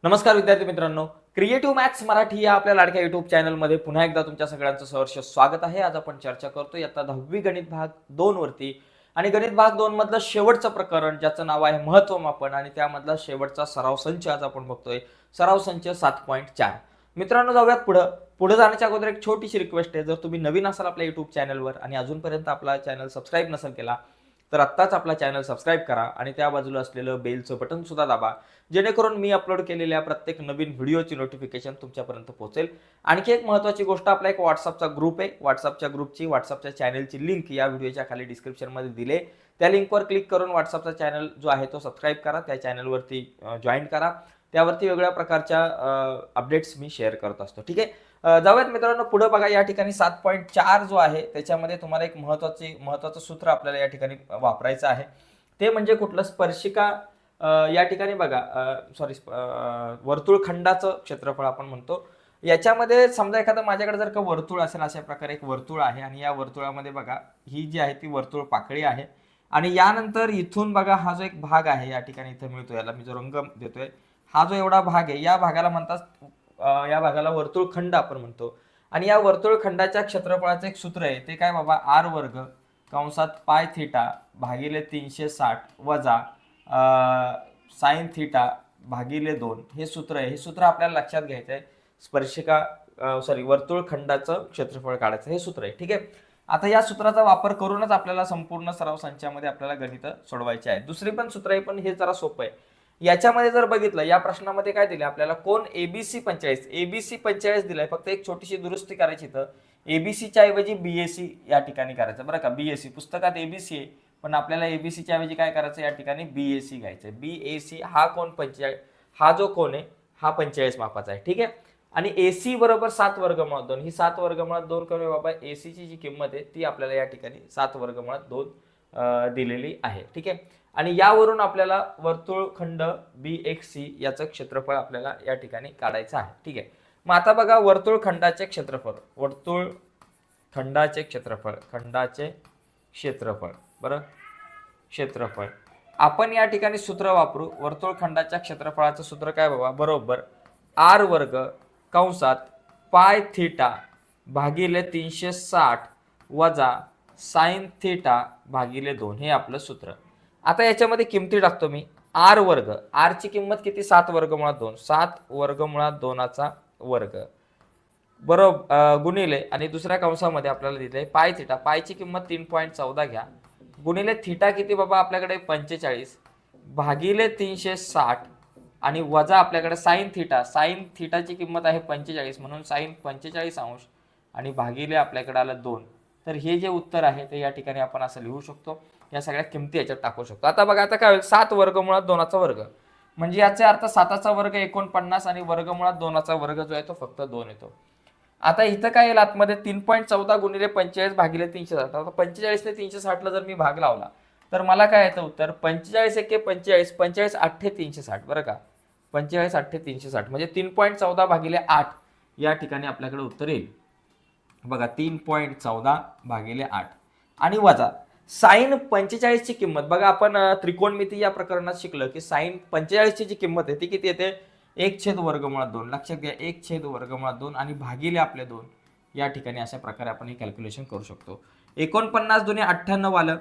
नमस्कार विद्यार्थी मित्रांनो, क्रिएटिव्ह मॅथ्स मराठी या आपल्या लाडक्या युट्यूब चॅनलमध्ये पुन्हा एकदा तुमच्या सगळ्यांचं सहर्ष स्वागत आहे. आज आपण चर्चा करतोय आता 10वी गणित भाग 2 वरती आणि गणित भाग 2 मधलं शेवटचं प्रकरण ज्याचं नाव आहे महत्व मापन आणि त्यामधला शेवटचा सराव संच आज आपण बघतोय. सराव संच 7.4. मित्रांनो, जाऊयात पुढे जाण्याच्या अगोदर एक छोटीशी रिक्वेस्ट आहे. जर तुम्ही नवीन असाल आपल्या युट्यूब चॅनलवर आणि अजूनपर्यंत आपला चॅनल सबस्क्राईब नसेल केला तर आत्ताच आपला चॅनल सबस्क्राईब करा आणि त्या बाजूला असलेलं बेलचं बटन सुद्धा दाबा, जेणेकरून मी अपलोड केलेल्या प्रत्येक नवीन व्हिडिओची नोटिफिकेशन तुमच्यापर्यंत पोहोचेल. आणखी एक महत्त्वाची गोष्ट, आपला एक व्हॉट्सअपचा ग्रुप आहे. व्हॉट्सअपच्या ग्रुपची व्हॉट्सअपच्या चॅनलची लिंक या व्हिडिओच्या खाली डिस्क्रिप्शनमध्ये दिले. त्या लिंकवर क्लिक करून व्हॉट्सअपचा चॅनल जो आहे तो सबस्क्राईब करा, त्या चॅनलवरती जॉईन करा. त्यावरती वेगवेगळ्या प्रकारच्या अपडेट्स मी शेअर करत असतो. ठीक आहे, जाऊयात मित्रांनो पुढे. बघा, या ठिकाणी 7.4 जो आहे त्याच्यामध्ये तुम्हाला एक महत्त्वाचं सूत्र आपल्याला या ठिकाणी वापरायचं आहे. ते म्हणजे कुठलं? स्पर्शिका. या ठिकाणी बघा, वर्तुळखंडाचं क्षेत्रफळ आपण म्हणतो. याच्यामध्ये समजा एखादं माझ्याकडे जर का वर्तुळ असेल, अशा प्रकारे एक वर्तुळ आहे आणि या वर्तुळामध्ये बघा ही जी आहे ती वर्तुळ पाकळी आहे आणि यानंतर इथून बघा हा जो एक भाग आहे या ठिकाणी इथं मिळतो, याला मी जो रंग देतोय, हा जो एवढा भाग आहे या भागाला म्हणतात, या भागाला वर्तुळखंड आपण म्हणतो. आणि या वर्तुळखंडाच्या क्षेत्रफळाचं एक सूत्र आहे, ते काय बाबा? आर वर्ग कंसात पाय थिटा भागिले 360 वजा साइन थिटा भागिले 2 हे सूत्र आहे. हे सूत्र आपल्याला लक्षात घ्यायचं आहे. स्पर्शिका वर्तुळखंडाचं क्षेत्रफळ काढायचं हे सूत्र आहे. ठीक आहे, आता या सूत्राचा वापर करूनच आपल्याला संपूर्ण सराव संचामध्ये आपल्याला गणित सोडवायचे आहे. दुसरी पण सूत्र आहे, पण हे जरा सोपं आहे. याच्यामध्ये जर बघितलं, या प्रश्नामध्ये काय दिले आपल्याला? कोण एबीसी 45 दिलाय. फक्त एक छोटीशी दुरुस्ती करायची, तर एबीसीच्या ऐवजी बीएसी या ठिकाणी करायचं बरं का. बीएसी पुस्तकात एबीसी आहे, पण आपल्याला एबीसीच्या ऐवजी काय करायचं? या ठिकाणी बीएसी घ्यायचं. बीएसी हा कोण 45, हा जो कोण आहे हा 45 मापाचा आहे. ठीक आहे, आणि एसी बरोबर 7 वर्गमुळात 2. ही 7 वर्गमुळात 2 करूया बाबा. एसीची जी किंमत आहे ती आपल्याला या ठिकाणी 7 वर्गमुळात 2 दिलेली आहे. ठीक आहे, आणि यावरून आपल्याला वर्तुळखंड BXC याचं क्षेत्रफळ आपल्याला या ठिकाणी काढायचं आहे. ठीक आहे, मग आता बघा, वर्तुळखंडाचे क्षेत्रफळ बरं, क्षेत्रफळ आपण या ठिकाणी सूत्र वापरू. वर्तुळखंडाच्या क्षेत्रफळाचं सूत्र काय बाबा? बरोबर आर वर्ग कंसात पाय थिटा भागिले 360 वजा साइन थिटा भागिले 2 हे आपलं सूत्र. आता याच्यामध्ये किमती टाकतो मी. आर वर्ग, आर ची किंमत किती? 7 वर्गमुळात 2. 7 वर्गमुळात 2चा वर्ग बरोबर गुणिले, आणि दुसऱ्या कंसामध्ये आपल्याला दिले पाय थिटा. पायची किंमत 3.14 घ्या गुणिले थिटा किती बाबा? आपल्याकडे 45 भागिले 360 आणि वजा आपल्याकडे साइन थिटा. साइन थिटाची किंमत आहे 45 म्हणून साइन 45 अंश आणि भागिले आपल्याकडे आलं 2. तर हे जे उत्तर आहे ते या ठिकाणी आपण असं लिहू शकतो. या सगळ्या किमती याच्यात टाकू शकतो. आता बघा, आता काय होईल? 7 वर्गमुळात 2चा वर्ग म्हणजे याचा अर्थ 7चा वर्ग 49 आणि वर्गमुळात 2चा वर्ग जो आहे तो फक्त 2 येतो. आता इथं काय येईल आतमध्ये? 3.14 गुणिले 45 भागिले 360. आता 45 ने 360 ला जर मी भाग लावला तर मला काय येतं उत्तर? 45 एके 45, 45 8 360 बरं का. 45 8 360 म्हणजे 3.14 भागिले 8 या ठिकाणी आपल्याकडे उत्तर येईल बघा. 3.14 भागिले 8 आणि वजा साइन 45 ची किंमत. बघा, आपण त्रिकोणमिती या प्रकरणात शिकलो की साइन 45 ची जी किंमत आहे ती किती येते? 1/वर्गमुळात 2. लक्षात घ्या, 1/वर्गमुळात 2 आणि भागिले आपले 2 या ठिकाणी अशा प्रकारे आपण हे कॅल्क्युलेशन करू शकतो. 49 दुने 98 आलं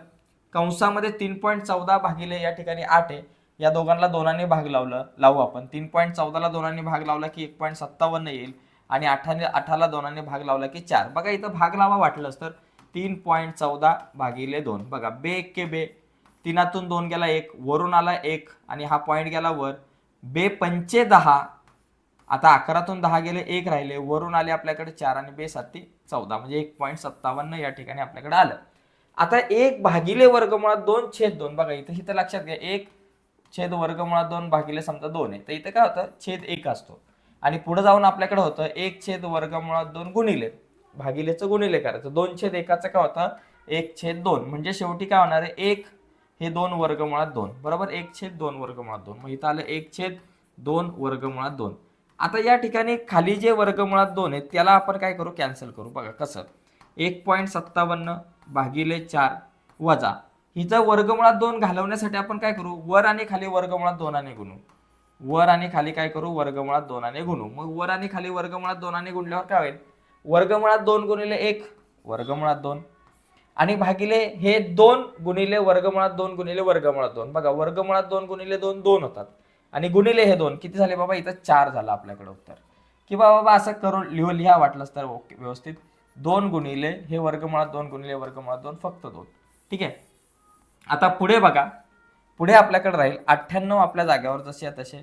कंसामध्ये 3.14 भागिले या ठिकाणी 8 आहे. या दोघांना 2ने भाग लावू आपण. 3.14 ला 2ने भाग लावला की 1.57 येईल आणि 8 ला 2ने भाग लावला की 4. बघा, इथं भाग लावा वाटलंच तर 3.14 भागिले 2. बघा, बे एक्के बे, 3तून 2 गेला 1, वरून आला 1 आणि हा पॉईंट गेला वर. बे पंचे 10. आता 11तून 10 गेले, 1 राहिले, वरून आले आपल्याकडे 4 आणि बे 7 14 म्हणजे 1.57 या ठिकाणी आपल्याकडे आलं. आता 1 भागिले वर्गमुळात 2 छेद 2. बघा, इथं लक्षात घ्या, 1 छेद वर्गमुळात 2 भागिले समजा 2 आहे, तर इथं काय होतं? छेद 1 असतो आणि पुढे जाऊन आपल्याकडे होतं 1 छेद वर्गमुळात 2 गुणिले, भागिलेचं गुणिले करायचं. 2/1चं काय होतं? 1/2 म्हणजे शेवटी काय होणार आहे? 1 हे 2 वर्गमुळात 2 बरोबर 1/2 वर्गमुळात 2. मग इथं आलं 1/2 वर्गमुळात 2. आता या ठिकाणी खाली जे वर्गमुळात 2 आहेत त्याला आपण काय करू? कॅन्सल करू. बघा कसं? 1.57 भागिले 4 वजा हिचा वर्गमुळात 2 घालवण्यासाठी आपण काय करू? वर आणि खाली वर्गमुळात 2 गुणू. वर आणि खाली काय करू, वर्गमुळात 2 गुणू. मग वर आणि खाली वर्गमुळात 2 गुणल्यावर काय होईल, वर्गमुळात 2 गुणिले 1 वर्गमुळात 2 आणि भागिले हे 2 गुणिले वर्गमुळात 2 गुणिले वर्गमुळात 2. बघा वर्गमुळात 2 गुणिले 2 2 होतात आणि गुणिले हे 2 किती झाले बाबा, इथं 4 झालं आपल्याकडे उत्तर. किंवा बाबा असं करून लिहा वाटलंच तर व्यवस्थित, 2 गुणिले हे वर्गमुळात 2 गुणिले वर्गमुळात 2 फक्त 2. ठीक आहे. आता पुढे बघा, पुढे आपल्याकडे राहील 98 आपल्या जागेवर जसे तसे,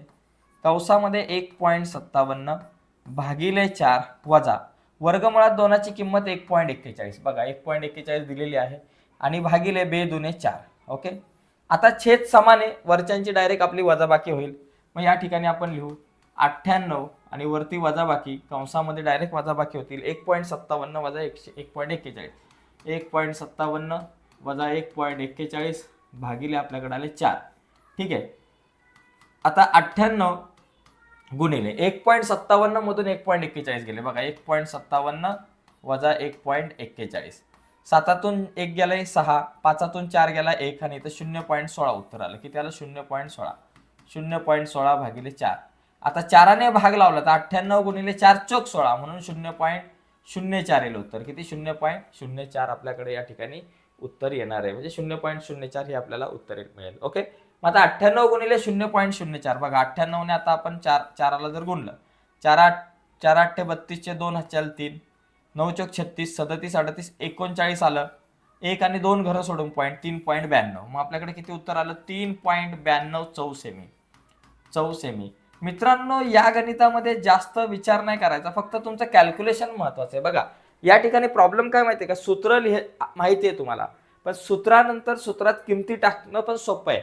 कंसामध्ये 1.57 भागिले 4 वजा वर्गमुळात 2ची किंमत 1.41. बघा 1.41 दिलेली आहे आणि भागिले 2 दुने 4. ओके. आता छेद समान आहे, वरच्यांची डायरेक्ट आपली वजाबाकी होईल. मग या ठिकाणी आपण लिहू 98 आणि वरती वजाबाकी, कंसामध्ये डायरेक्ट वजाबाकी होतील 1.57 वजा 1.41. 1.57 वजा 1.41 भागिले आपल्याकडे आले 4. ठीक आहे. आता 98 गुणिले 1.57 मधून 1.41 गेले. बघा 1.57 वजा 1.41, 7तून 1 गेलाय 6, 5तून 4 गेला 1 आणि इथं 0.16 उत्तर आलं. किती आलं, 0.16. 0.16 भागिले 4. आता 4ने भाग लावला तर 98 गुणिले 4 चोक 16 म्हणून 0.04 येईल उत्तर. किती, 0.04 आपल्याकडे या ठिकाणी उत्तर येणार आहे. म्हणजे 0.04 हे आपल्याला उत्तर मिळेल. ओके. मग आता 98 गुणिले 0.04. बघा 98 ने आता आपण 4ला जर गुणलं, 4 8 32 2 हातच्याला 3, 9 चोक 36, 37 38 39 आलं. 1 आणि 2 घरं सोडून पॉईंट, 3.92. मग आपल्याकडे किती उत्तर आलं, 3.92 चौसेमी. मित्रांनो या गणितामध्ये जास्त विचार नाही करायचा, फक्त तुमचं कॅल्क्युलेशन महत्वाचं आहे. बघा या ठिकाणी प्रॉब्लेम काय माहितीये का, सूत्र माहिती आहे तुम्हाला, पण सूत्रानंतर सूत्रात किमती टाकणं पण सोपं आहे,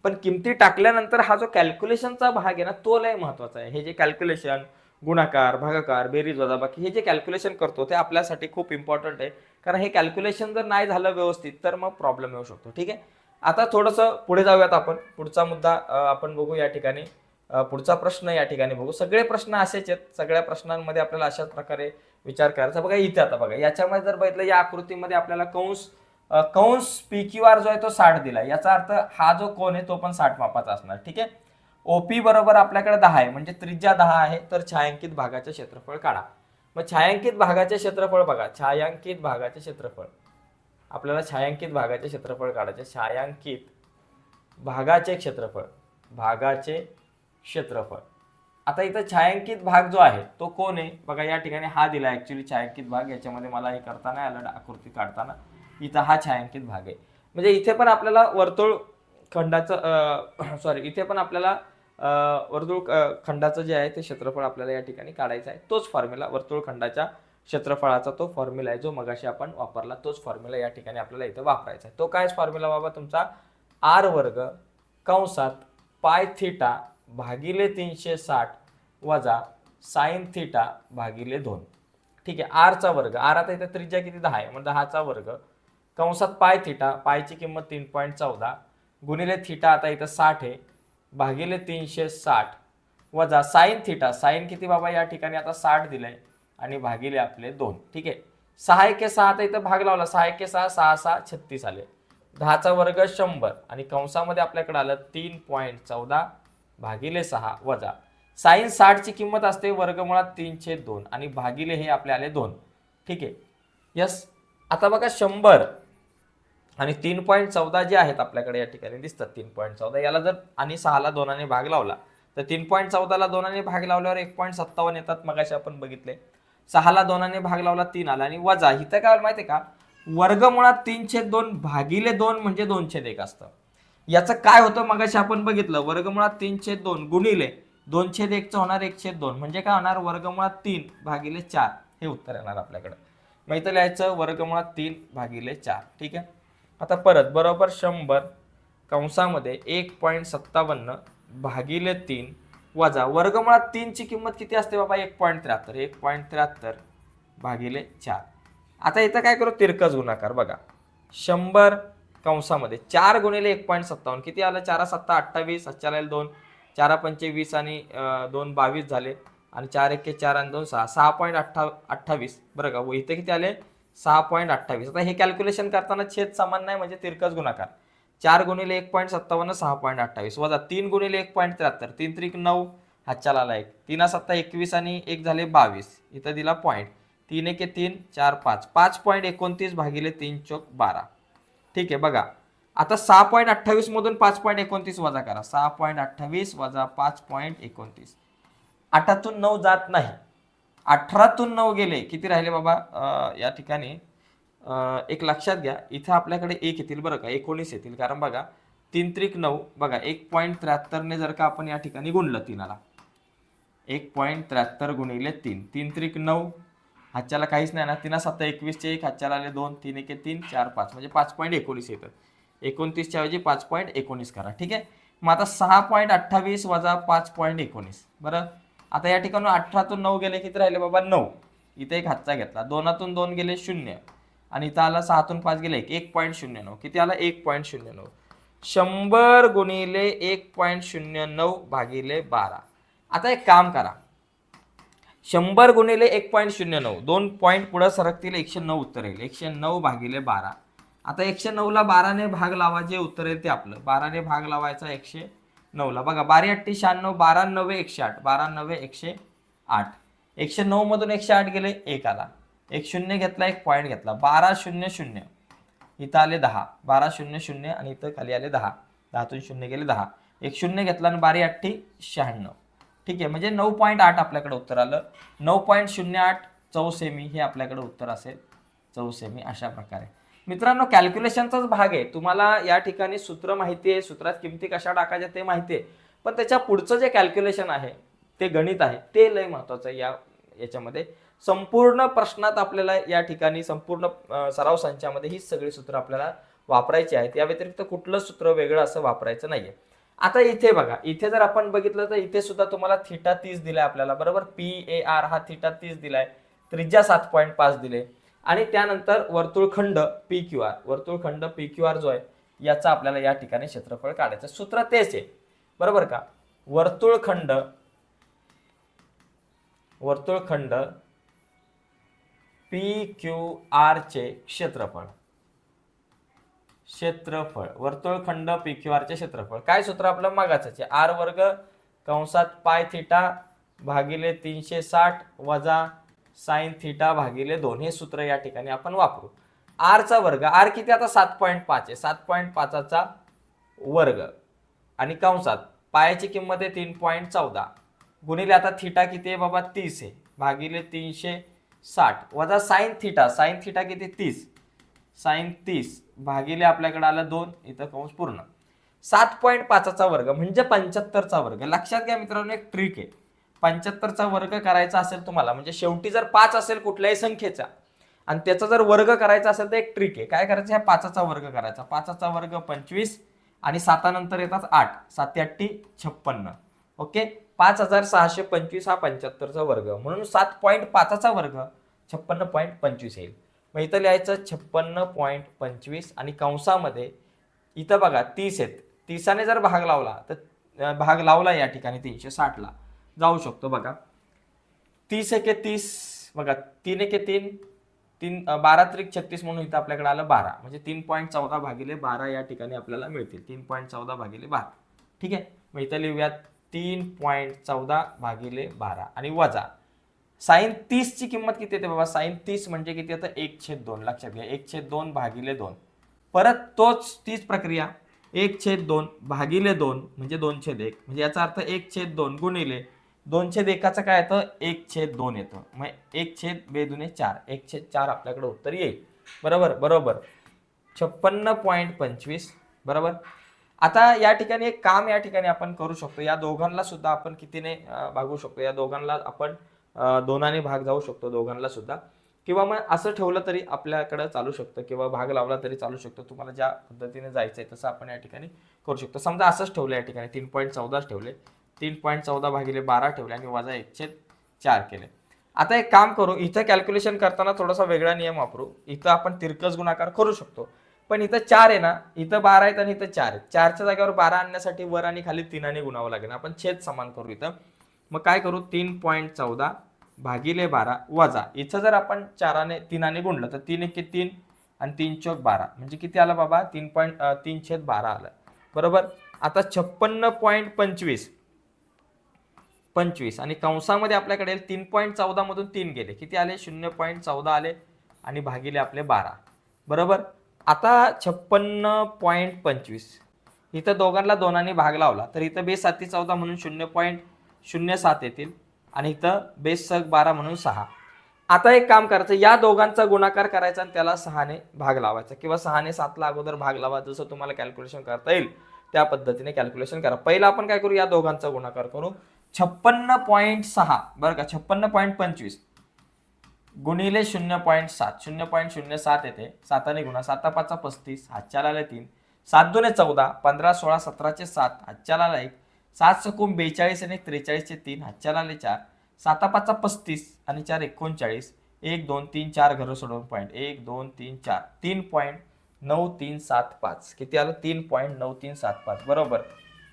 पण किमती टाकल्यानंतर हा जो कॅल्क्युलेशनचा भाग आहे ना तो लय महत्वाचा आहे. हे जे कॅल्क्युलेशन, गुणाकार, भागाकार, बेरीज वजाबाकी हे जे कॅल्क्युलेशन करतो ते आपल्यासाठी खूप इम्पॉर्टंट आहे. कारण हे कॅल्क्युलेशन जर नाही झालं व्यवस्थित तर मग प्रॉब्लेम येऊ शकतो. ठीक आहे. आता थोडंसं पुढे जाऊयात आपण, पुढचा मुद्दा आपण बघू या ठिकाणी. पुढचा प्रश्न या ठिकाणी बघू. सगळे प्रश्न असेच आहेत, सगळ्या प्रश्नांमध्ये आपल्याला अशाच प्रकारे विचार करायचा. बघा इथे आता बघा याच्यामध्ये जर बघितलं, या आकृतीमध्ये आपल्याला कंस PQR जो आहे तो 60 दिला. याचा अर्थ हा जो कोन आहे तो पण 60 मापाचा असणार. ठीक आहे. OP बरोबर आपल्याकडे 10 आहे, म्हणजे त्रिज्या 10 आहे, तर छायांकित भागाचे क्षेत्रफळ काढा. मग छायांकित भागाचे क्षेत्रफळ बघा, छायांकित भागाचे क्षेत्रफळ आपल्याला छायांकित भागाचे क्षेत्रफळ काढायचे. छायांकित भागाचे क्षेत्रफळ. आता इथं छायांकित भाग जो आहे तो कोण आहे बघा, या ठिकाणी हा दिला ऍक्च्युली छायांकित भाग. याच्यामध्ये मला हे करता नाही आलं आकृती काढताना, इथं हा छायांकित भाग आहे. म्हणजे इथे पण आपल्याला वर्तुळ खंडाचं इथे पण आपल्याला वर्तुळ खंडाचं जे आहे ते क्षेत्रफळ आपल्याला या ठिकाणी काढायचं आहे. तोच फॉर्म्युला वर्तुळ खंडाच्या क्षेत्रफळाचा तो फॉर्म्युला आहे जो मगाशी आपण वापरला, तोच फॉर्म्युला या ठिकाणी आपल्याला इथं वापरायचा आहे. तो काय फॉर्म्युला बाबा तुमचा, r वर्ग कंसात पाय थिटा भागिले 360 वजा साइन थिटा भागिले 2. ठीक आहे. r चा वर्ग, r आता इथे त्रिज्या किती 10 आहे, मग 10 चा वर्ग कंसात पाय थिटा, पायची किंमत 3.14 गुणिले थिटा आता इथं 60 आहे भागिले 360 वजा साइन थिटा, साइन किती बाबा या ठिकाणी आता 60 दिलंय आणि भागिले आपले 2. ठीक आहे. 6 1 6 आता इथं भाग लावला, 6 1 6 6 6 36 आले. 10 चा वर्ग 100 आणि कंसामध्ये आपल्याकडे आलं 3.14 भागिले 6 वजा साइन 60 ची किंमत असते वर्गमुळात 3/2 आणि भागिले हे आपले आले 2. ठीक आहे. यस. आता बघा 100 आणि 3.14 जे आहेत आपल्याकडे या ठिकाणी दिसतात 3.14, याला जर आणि 6ला 2ने भाग लावला तर 3.14 ला 2ने भाग लावल्यावर 1.57 येतात. मगाशी आपण बघितले 6ला 2ने भाग लावला 3 आला आणि वजा इथं काय माहितीये का, वर्गमुळात 3/2 भागिले 2 म्हणजे 2/1 असतं. याचं काय होतं मगाशी आपण बघितलं, वर्गमुळात 3/2 गुणिले 2/1 होणार 1/2 म्हणजे काय होणार, वर्गमुळात 3 भागिले 4 हे उत्तर येणार आपल्याकडे. मग इथं लिहायचं वर्गमुळात 3 भागिले 4. ठीक आहे. आता परत बरोबर 100 कंसामध्ये 1.57 भागिले 3 वजा वर्गमुळात 3 ची किंमत किती असते बाबा, 1.73. 1.73 भागिले 4. आता इथं काय करू, तिरकस गुणाकार. बघा 100 कंसामध्ये 4 गुणिले 1.57 किती आलं, 4 7 28, 2 4 5 20 आणि 2 22 झाले आणि 4 1 4 आणि 2 6 6.28 बरं का. इथे किती आले 6.28. आता हे कॅल्क्युलेशन करताना छेद समान नाही म्हणजे तिरकस गुणाकार. 4 गुणिले 1.57 6.28 वजा 3 गुणिले 1.73 3 त्रिक 9 हातच्याला आला 1 3 7 21 आणि 1 झाले 22 इथं दिला पॉईंट 3 1 3 4 5 5.29 भागिले 3 चौक 12 ठीक आहे बघा आता 6.28 मधून 5.29 वजा करा 6.28 वजा 5.29 8तून 9 जात नाही 18तून 9 गेले किती राहिले बाबा या ठिकाणी एक लक्षात घ्या इथं आपल्याकडे 1 येतील बरं का 19 येतील कारण बघा 3 त्रिक 9 बघा 1.73 ने जर का आपण या ठिकाणी गुणलं 3ला 1.73 गुणिले 3 3 त्रिक 9 हातच्याला काहीच नाही ना 3 7 21 चे 1 हातच्याला आले 2 3 1 3 4 5 म्हणजे 5.19 येतं 29 च्या ऐवजी 5.19 करा ठीक आहे मग आता 6.28 वजा 5.19 बरं आता या ठिकाणी 18तून 9 गेले किती राहिले बाबा 9 इथे एक हातचा घेतला 2तून 2 गेले 0 आणि इथं आला 6तून 5 गेले 1.09 किती आला 1.09 100 गुणिले 1.09 भागिले 12 आता एक काम करा 100 गुणिले 1.09 2 पॉईंट पुढे सरकतील 109 उत्तर येईल 109 भागिले 12 आता 109 ला 12 ने भाग लावा जे उत्तर येईल ते आपलं 12 ने भाग लावायचा 109 ला बघा 12 8 96 12 9 108 12 9 108 109 मधून 108 गेले 1 आला 1 शून्य घेतला 1 पॉईंट घेतला 12 0 0 इथं आले 10 12 0 0 आणि इथं खाली आले 10 10तून 0 गेले 10 1 शून्य घेतला आणि 12 8 96 ठीक आहे म्हणजे 9.8 आपल्याकडे उत्तर आलं 9.08 चौसेमी हे आपल्याकडे उत्तर असेल चौसेमी अशा प्रकारे मित्रांनो कॅल्क्युलेशनचाच भाग आहे तुम्हाला या ठिकाणी सूत्र माहिती आहे सूत्रात किमती कशा टाकायच्या ते माहिती आहे पण त्याच्या पुढचं जे कॅल्क्युलेशन आहे ते गणित आहे ते लय महत्त्वाचं आहे याच्यामध्ये संपूर्ण प्रश्नात आपल्याला या ठिकाणी संपूर्ण सराव संचामध्ये ही सगळी सूत्र आपल्याला वापरायची आहेत या व्यतिरिक्त कुठलं सूत्र वेगळं असं वापरायचं नाहीये आता इथे बघा इथे जर आपण बघितलं तर इथे सुद्धा तुम्हाला थीटा 30 दिलाय आपल्याला बरोबर PAR हा थीटा 30 दिलाय त्रिज्या 7.5 दिले आणि त्यानंतर वर्तुळखंड PQR जो आहे याचा आपल्याला या ठिकाणी क्षेत्रफळ काढायचं सूत्र तेच आहे बरोबर का वर्तुळखंड PQR चे क्षेत्रफळ वर्तुळखंड PQR चे क्षेत्रफळ काय सूत्र आपलं मागाचं R वर्ग कंसात पाय थिटा भागिले 360 वजा साइन थिटा भागिले 2 हे सूत्र या ठिकाणी आपण वापरू R चा वर्ग R किती आता 7.5 आहे 7.5 चा वर्ग आणि कंसात पायाची किंमत आहे 3.14 गुणिले आता थिटा किती आहे बाबा 30 आहे भागिले 360 वजा साइन थिटा किती 30 साइन 30 भागिले आपल्याकडे आलं 2 इथं कंस पूर्ण 7.5 चा वर्ग म्हणजे 75 चा वर्ग लक्षात घ्या मित्रांनो एक ट्रिक आहे 75 चा वर्ग करायचा असेल तुम्हाला म्हणजे शेवटी जर 5 असेल कुठल्याही संख्येचा आणि त्याचा जर वर्ग करायचा असेल तर एक ट्रिक आहे काय करायचं ह्या 5 चा वर्ग करायचा 5 चा वर्ग 25 आणि 7 नंतर येतात 8 7 8 56 ओके 5625 हा 75 चा वर्ग म्हणून 7.5 चा वर्ग 56.25 येईल मग इथं लिहायचं 56.25 आणि कंसामध्ये इथं बघा 30 आहेत 30ने जर भाग लावला तर भाग लावला या ठिकाणी 360 ला जाऊ शकतो बघा 30 एके 30 बघा 3 एके 3 3 12 त्रिक 36 म्हणून इथं आपल्याकडे आलं 12 म्हणजे 3.14 भागिले 12 या ठिकाणी आपल्याला मिळतील 3.14 भागिले 12 ठीक आहे मग इथं लिहूयात 3.14 भागिले 12 आणि वजा साइन 30 ची किंमत किती येते बाबा साइन 30 म्हणजे किती येतं 1/2 लक्षात घ्या 1/2 भागिले 2 परत तोच तीच प्रक्रिया 1/2 भागिले 2 म्हणजे 2/1 म्हणजे याचा अर्थ 1/2 गुणिले 2/1 काय येतं 1/2 येतं मग 1/2 4 आपल्याकडे उत्तर येईल बरोबर 56.25 बरोबर आता या ठिकाणी एक काम या ठिकाणी आपण करू शकतो या दोघांना सुद्धा आपण कितीने भागू शकतो या दोघांना आपण 2ने भाग जाऊ शकतो दोघांना सुद्धा किंवा मग असं ठेवलं तरी आपल्याकडे चालू शकतं किंवा भाग लावला तरी चालू शकतो तुम्हाला ज्या पद्धतीने जायचंय तसं आपण या ठिकाणी करू शकतो समजा असंच ठेवलं या ठिकाणी 3.14 ठेवले 3.14 भागिले 12 ठेवले आणि वजा 1/4 केले आता एक काम करू इथं कॅल्क्युलेशन करताना थोडासा वेगळा नियम वापरू इथं आपण तिरकस गुणाकार करू शकतो पण इथं 4 आहे ना इथं 12 आहेत आणि इथं 4 आहेत 4च्या जागेवर 12 आणण्यासाठी वर आणि खाली 3ने गुणावं लागेल आपण छेद समान करू इथं मग काय करू 3.14 भागिले 12 वजा इथं जर आपण 3ने गुणलं तर 3 एके 3 आणि 3 चौक 12 म्हणजे किती आलं बाबा 3.3/12 आलं बरोबर. आता 56.25 आणि कंसामध्ये आपल्याकडे 3.14 मधून 3 गेले किती आले 0.14 आले आणि भागिले आपले 12 बरोबर. आता 56.25 इथं दोघांना दोनांनी भाग लावला तर इथं बेस 7 14 म्हणून 0.07 येतील आणि इथं बेस 12 म्हणून 6. आता एक काम करायचं या दोघांचा गुणाकार करायचा आणि त्याला 6 ने भाग लावायचा किंवा 6 ने 7 ला अगोदर भाग लावा जसं तुम्हाला कॅल्क्युलेशन करता येईल त्या पद्धतीने कॅल्क्युलेशन करा. पहिला आपण काय करू या दोघांचा गुणाकार करू 56.6 बरं का 56.25 गुणिले 0.7 0.07 येते 7 ने गुणा 7 5 35 हातच्याला आले 3 7 2 14 15 16 17 7 हातच्याला आला 1 7 सकून 42 आणि 43 3 हातच्याला आले 4 7 5 35 आणि 4 39 1 2 3 4 घर सोडून पॉईंट 1 2 3 4 3.9375 किती आलं 3.9375 बरोबर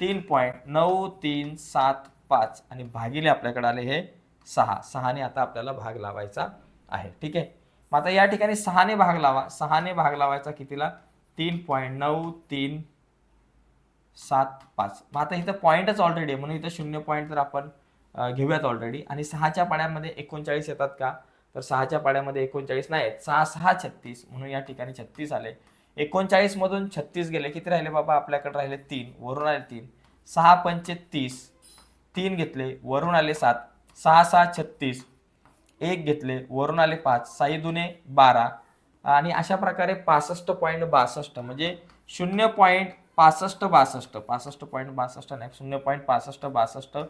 3.9375 आणि भागिले आपल्याकडे आले हे 6 ने आता आपल्याला भाग लावायचा आहे ठीक आहे. मग आता या ठिकाणी 6 ने भाग लावा 6 ने भाग लावायचा कितीला 3.9375. मग आता इथं पॉईंटच ऑलरेडी आहे म्हणून इथं 0 पॉईंट तर आपण घेऊयात ऑलरेडी आणि 6च्या पाड्यामध्ये 39 येतात का तर 6च्या पाड्यामध्ये 39 नाही आहेत 6 6 36 म्हणून या ठिकाणी 36 आले 39 मधून 36 गेले किती राहिले बाबा आपल्याकडे राहिले 3 वरून आले 3 6 पंचे 30 3 घेतले वरून आले 7 6 6 36 1 घेतले वरून आले 5 6 दुने 12 आणि अशा प्रकारे 65.62 म्हणजे 0.6562 65.62 नाही 0.6562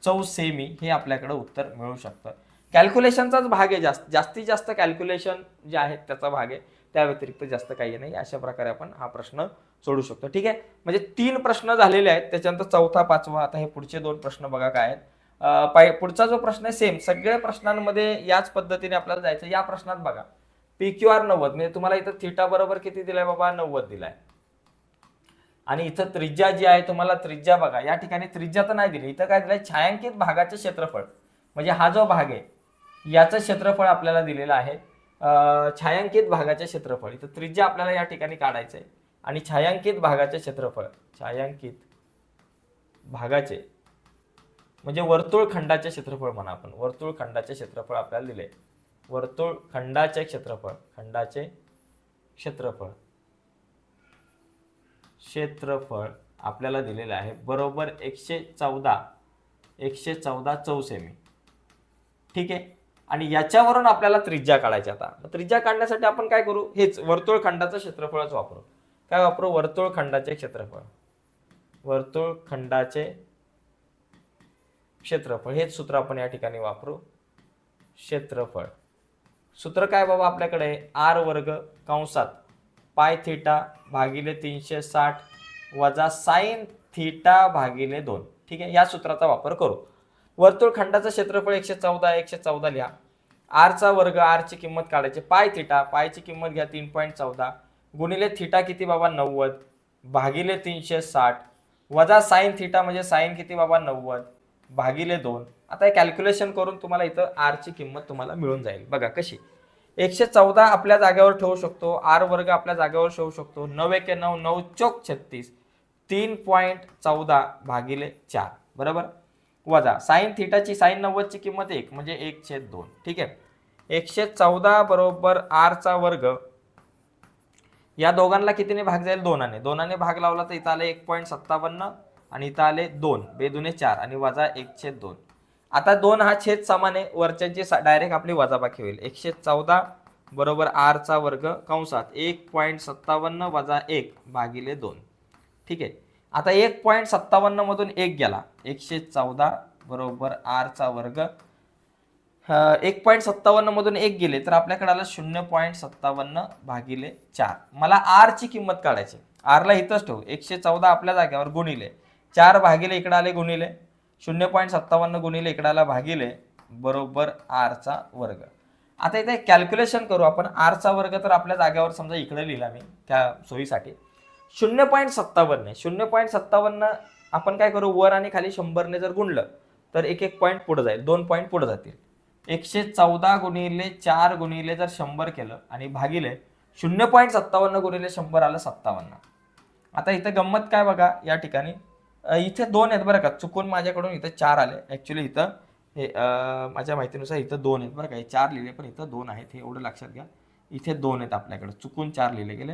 चौसेमी हे आपल्याकडे उत्तर मिळू शकतं. कॅल्क्युलेशनचाच भाग आहे जास्तीत जास्त कॅल्क्युलेशन जे आहेत त्याचा भाग आहे त्या व्यतिरिक्त जास्त काही नाही. अशा प्रकारे आपण हा प्रश्न सोडू शकतो ठीक आहे. म्हणजे 3 प्रश्न झालेले आहेत त्याच्यानंतर चौथा पाचवा आता हे पुढचे 2 प्रश्न बघा काय आहेत. पुढचा जो प्रश्न आहे सेम सगळ्या प्रश्नांमध्ये याच पद्धतीने आपल्याला जायचं. या प्रश्नात बघा PQR 90 म्हणजे तुम्हाला इथं थिटा बरोबर किती दिलाय बाबा 90 दिलाय आणि इथं त्रिज्या जी आहे तुम्हाला त्रिज्या बघा या ठिकाणी त्रिज्या तर नाही दिली इथं काय दिलंय छायांकित भागाचे क्षेत्रफळ म्हणजे हा जो भाग आहे याचं क्षेत्रफळ आपल्याला दिलेलं आहे. छायांकित भागाचे क्षेत्रफळ इथं त्रिज्या आपल्याला या ठिकाणी काढायचं आहे आणि छायांकित भागाचे क्षेत्रफळ छायांकित भागाचे म्हणजे वर्तुळ खंडाचे क्षेत्रफळ म्हणा आपण वर्तुळ खंडाचे क्षेत्रफळ आपल्याला दिले वर्तुळ खंडाचे क्षेत्रफळ क्षेत्रफळ आपल्याला दिलेलं आहे बरोबर 114 चौसेमी ठीक आहे. आणि याच्यावरून आपल्याला त्रिज्या काढायची. आता त्रिज्या काढण्यासाठी आपण काय करू हेच वर्तुळ खंडाचं क्षेत्रफळच वापरू. काय वापरू वर्तुळ खंडाचे क्षेत्रफळ हेच सूत्र आपण या ठिकाणी वापरू. क्षेत्रफळ सूत्र काय बाबा आपल्याकडे r वर्ग कंसात पाय थिटा भागिले 360 वजा साइन थिटा भागिले 2 ठीक आहे. या सूत्राचा वापर करू. वर्तुळ खंडाचं क्षेत्रफळ 114 लिहा. r चा वर्ग r ची किंमत काढायची पाय ची किंमत घ्या 3.14 गुणिले थिटा किती बाबा 90 भागिले 360 वजा साइन थिटा म्हणजे साइन किती बाबा 90 भागिले 2. आता हे कॅल्क्युलेशन करून तुम्हाला इथं r ची किंमत तुम्हाला मिळून जाईल. बघा कशी 114 आपल्या जागेवर ठेवू शकतो r वर्ग आपल्या जागेवर ठेवू शकतो 9 1 9 9 चौक 36 3.14 भागिले 4 बरोबर वजा साइन थिटाची साइन 90 ची किंमत 1 म्हणजे 1/2 ठीक आहे. 114 बरोबर r चा वर्ग या दोघांना कितीने भाग जाईल 2ने भाग लावला तर इथं आले 1.57 आणि इथं आले 2 बेदुने 4 आणि वजा 1/2. आता 2 हा छेद समान आहे वरच्यांची डायरेक्ट आपली वजाबाकी होईल 114 बरोबर r चा वर्ग कंसात 1.57 वजा 1 भागिले 2 ठीक आहे. आता 1.57 मधून 1 गेला 114 बरोबर r चा वर्ग 1.57 मधून 1 गेले तर आपल्याकडे आलं 0.57 भागिले 4. मला r ची किंमत काढायची r ला इथंच ठेवू 114 आपल्या जागेवर गुणिले 4 भागिले इकडे आले गुणिले 0.57 गुणिले इकडे आला भागिले बरोबर r चा वर्ग. आता इथे कॅल्क्युलेशन करू आपण r चा वर्ग तर आपल्या जागेवर समजा इकडे लिहिला मी त्या सोयीसाठी 0.57 0.57 आपण काय करू वर आणि खाली 100 ने जर गुणलं तर एक पॉईंट पुढे जाईल 2 पॉईंट पुढे जातील. 114 गुणिले 4 गुणिले जर 100 केलं आणि भागिले 0.57 गुणिले 100 आलं 57. आता इथं गंमत काय बघा, या ठिकाणी इथे 2 आहेत बरं का, चुकून माझ्याकडून इथं 4 आले. ऍक्च्युली इथं हे माझ्या माहितीनुसार इथं 2 आहेत बरं का, हे 4 लिहिले पण इथं 2 आहेत, हे एवढं लक्षात घ्या. इथे 2 आहेत आपल्याकडे, चुकून 4 लिहिले गेले.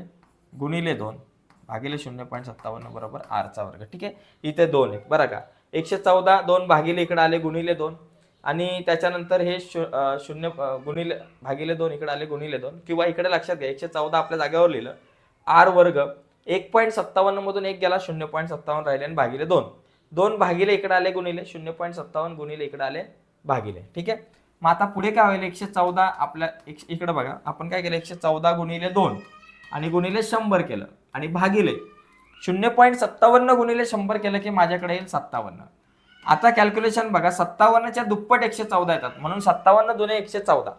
गुणिले 2 भागिले 0.57 बरोबर आरचा वर्ग. ठीक आहे, इथे 2 आहेत बरं का. 114 2 भागिले इकडे आले गुणिले 2 आणि त्याच्यानंतर हे 0 गुणिले भागिले 2 इकडे आले गुणिले 2, किंवा इकडे लक्षात घ्या 114 आपल्या जागेवर लिहिलं, आर वर्ग 1.57 मधून 1 गेला 0.57 राहिले आणि भागिले 2, 2 भागिले इकडे आले गुणिले 0.57 गुणिले इकडे आले भागिले. ठीक आहे, मग आता पुढे काय होईल, 114 आपल्या इकडे बघा, आपण काय केलं 114 गुणिले 2 आणि गुणिले 100 केलं आणि भागिले 0.57 गुणिले 100 केलं की माझ्याकडे येईल 57. आता कॅल्क्युलेशन बघा, 57च्या दुप्पट 114 येतात, म्हणून 57 दुने 114.